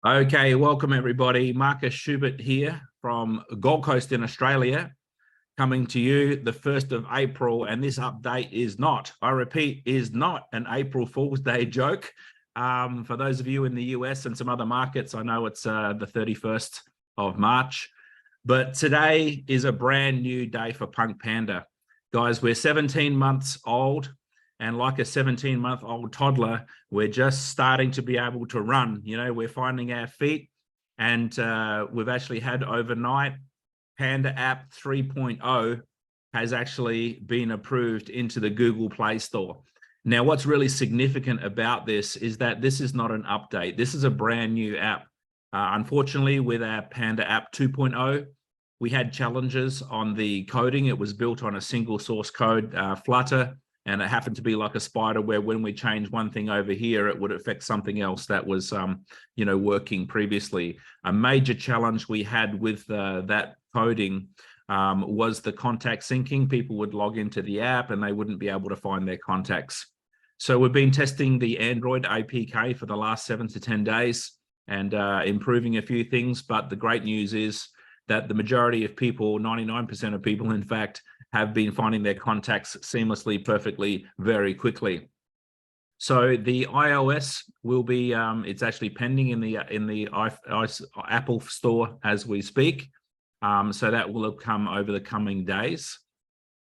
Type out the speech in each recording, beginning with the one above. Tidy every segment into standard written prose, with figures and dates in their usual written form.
Okay, welcome everybody. Marcus Schubert here from Gold Coast in Australia, coming to you the 1st of April. And this update is not, I repeat, is not an April Fool's Day joke. For those of you in the US and some other markets, I know it's the 31st of March, but today is a brand new day for Punk Panda. Guys, we're 17 months old. And like a 17-month-old toddler, we're just starting to be able to run. You know, we're finding our feet, and we've actually had overnight PandaApp 3.0 has actually been approved into the Google Play Store. Now, what's really significant about this is that this is not an update. This is a brand new app. Unfortunately, with our PandaApp 2.0, we had challenges on the coding. It was built on a single source code, Flutter. And it happened to be like a spider where when we change one thing over here, it would affect something else that was, working previously. A major challenge we had with that coding was the contact syncing. People would log into the app and they wouldn't be able to find their contacts. So we've been testing the Android APK for the last 7 to 10 days and improving a few things. But the great news is that the majority of people, 99% of people, in fact, have been finding their contacts seamlessly, perfectly, very quickly. So the iOS will be, it's actually pending in the Apple Store as we speak. So that will come over the coming days.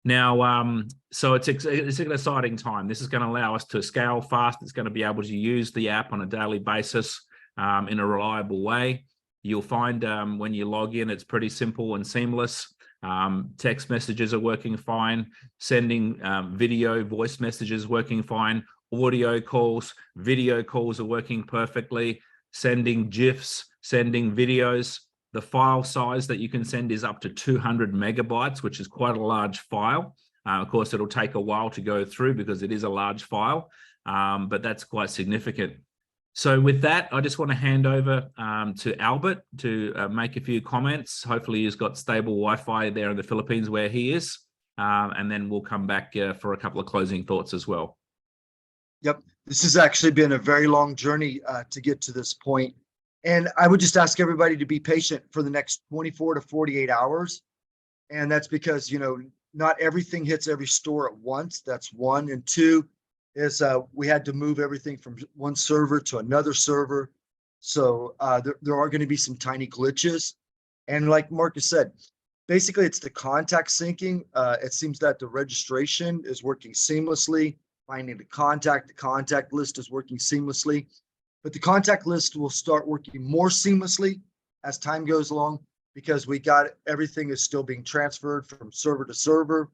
Now, so it's an exciting time. This is going to allow us to scale fast. It's going to be able to use the app on a daily basis in a reliable way. You'll find when you log in, it's pretty simple and seamless. Text messages are working fine, sending video, voice messages working fine, audio calls, video calls are working perfectly, sending GIFs, sending videos. The file size that you can send is up to 200 megabytes, which is quite a large file. Of course, it'll take a while to go through because it is a large file, but that's quite significant. So with that, I just want to hand over to Albert to make a few comments. Hopefully he's got stable Wi-Fi there in the Philippines where he is. And then we'll come back for a couple of closing thoughts as well. Yep, this has actually been a very long journey to get to this point. And I would just ask everybody to be patient for the next 24 to 48 hours. And that's because, not everything hits every store at once. That's one. And two, is we had to move everything from one server to another server. So there are going to be some tiny glitches. And like Marcus said, basically it's the contact syncing. It seems that the registration is working seamlessly. Finding the contact list is working seamlessly. But the contact list will start working more seamlessly as time goes along because everything is still being transferred from server to server.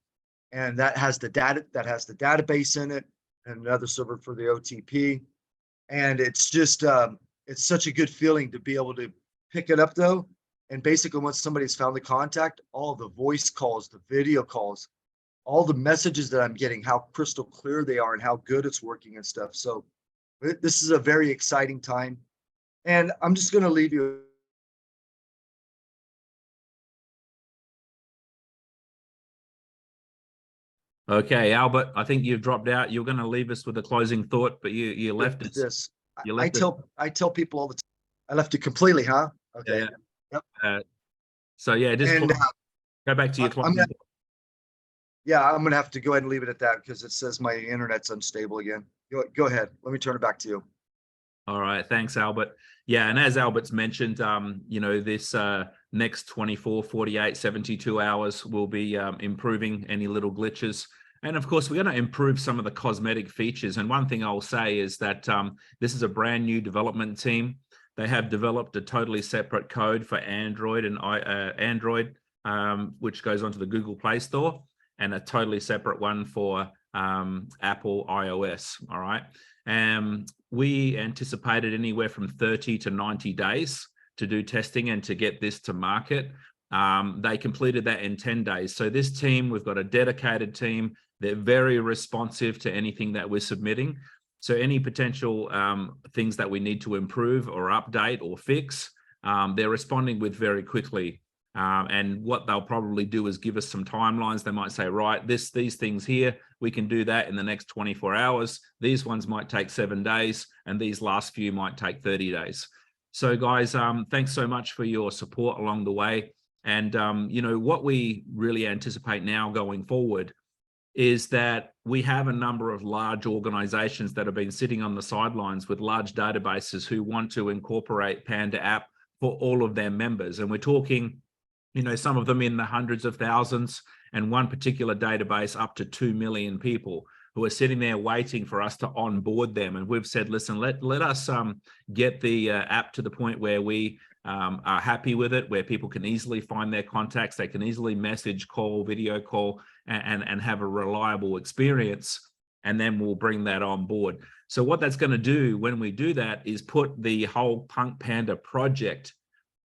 And that has the database in it. And another server for the OTP. And it's just, it's such a good feeling to be able to pick it up though. And basically once somebody's found the contact, all the voice calls, the video calls, all the messages that I'm getting, how crystal clear they are and how good it's working and stuff. So this is a very exciting time. And I'm just going to leave you. Okay, Albert, I think you've dropped out. You're going to leave us with a closing thought, but you left it. This. I tell people all the time. I left it completely, huh? Okay. Yeah. Yep. So yeah, just go back to your closing thought. Yeah, I'm going to have to go ahead and leave it at that because it says my internet's unstable again. Go ahead. Let me turn it back to you. All right. Thanks, Albert. Yeah. And as Albert's mentioned, this next 24, 48, 72 hours will be improving any little glitches. And of course, we're going to improve some of the cosmetic features. And one thing I'll say is that this is a brand new development team. They have developed a totally separate code for Android and Android, which goes onto the Google Play Store, and a totally separate one for Apple iOS. All right. We anticipated anywhere from 30 to 90 days to do testing and to get this to market. They completed that in 10 days. So this team, we've got a dedicated team. They're very responsive to anything that we're submitting. So any potential things that we need to improve or update or fix, they're responding with very quickly. And what they'll probably do is give us some timelines. They might say, right, these things here, we can do that in the next 24 hours. These ones might take 7 days, and these last few might take 30 days. So guys, thanks so much for your support along the way. And, you know, what we really anticipate now going forward is that we have a number of large organizations that have been sitting on the sidelines with large databases who want to incorporate PandaApp for all of their members. And we're talking, you know, some of them in the hundreds of thousands, and one particular database up to 2 million people who are sitting there waiting for us to onboard them. And we've said, listen, let us get the app to the point where we are happy with it, where people can easily find their contacts, they can easily message, call, video call, and have a reliable experience. And then we'll bring that on board. So what that's going to do when we do that is put the whole Punk Panda project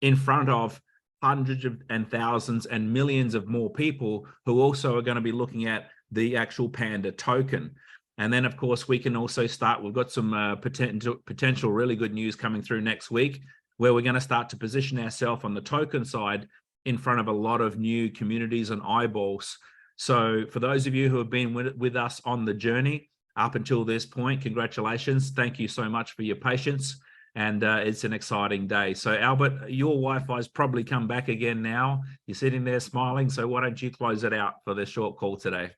in front of hundreds and thousands and millions of more people who also are going to be looking at the actual Panda token. And then, of course, we can also start, we've got some potential really good news coming through next week, where we're going to start to position ourselves on the token side in front of a lot of new communities and eyeballs. So for those of you who have been with us on the journey up until this point, congratulations. Thank you so much for your patience. And it's an exciting day. So Albert, your Wi-Fi's probably come back again now. You're sitting there smiling. So why don't you close it out for the short call today?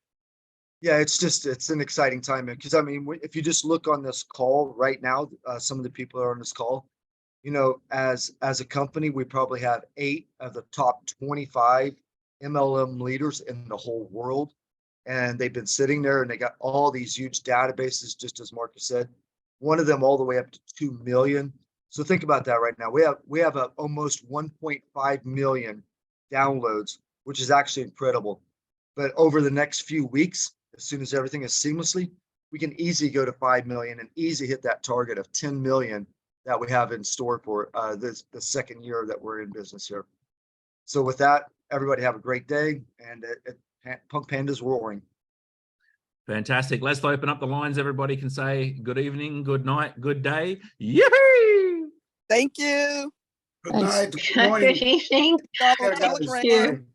Yeah, it's an exciting time, because I mean, if you just look on this call right now, some of the people are on this call, you know, as a company, we probably have 8 of the top 25 MLM leaders in the whole world. And they've been sitting there and they got all these huge databases, just as Marcus said, one of them all the way up to 2 million. So think about that right now. We have a almost 1.5 million downloads, which is actually incredible. But over the next few weeks, as soon as everything is seamlessly, we can easily go to 5 million and easily hit that target of 10 million that we have in store for the second year that we're in business here. So with that, everybody have a great day, and Punk Panda's roaring. Fantastic. Let's open up the lines. Everybody can say good evening, good night, good day. Yippee! Thank you. Good night. Good morning. Good evening. Thank you.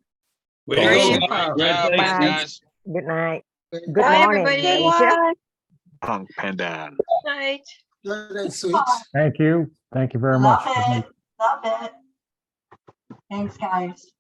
Great Job, guys. Good night. Good Bye, morning, everybody. Asia. Punk Panda. Night. Good night, sweet. Thank you. Thank you very much. Love it. Love it. Thanks, guys.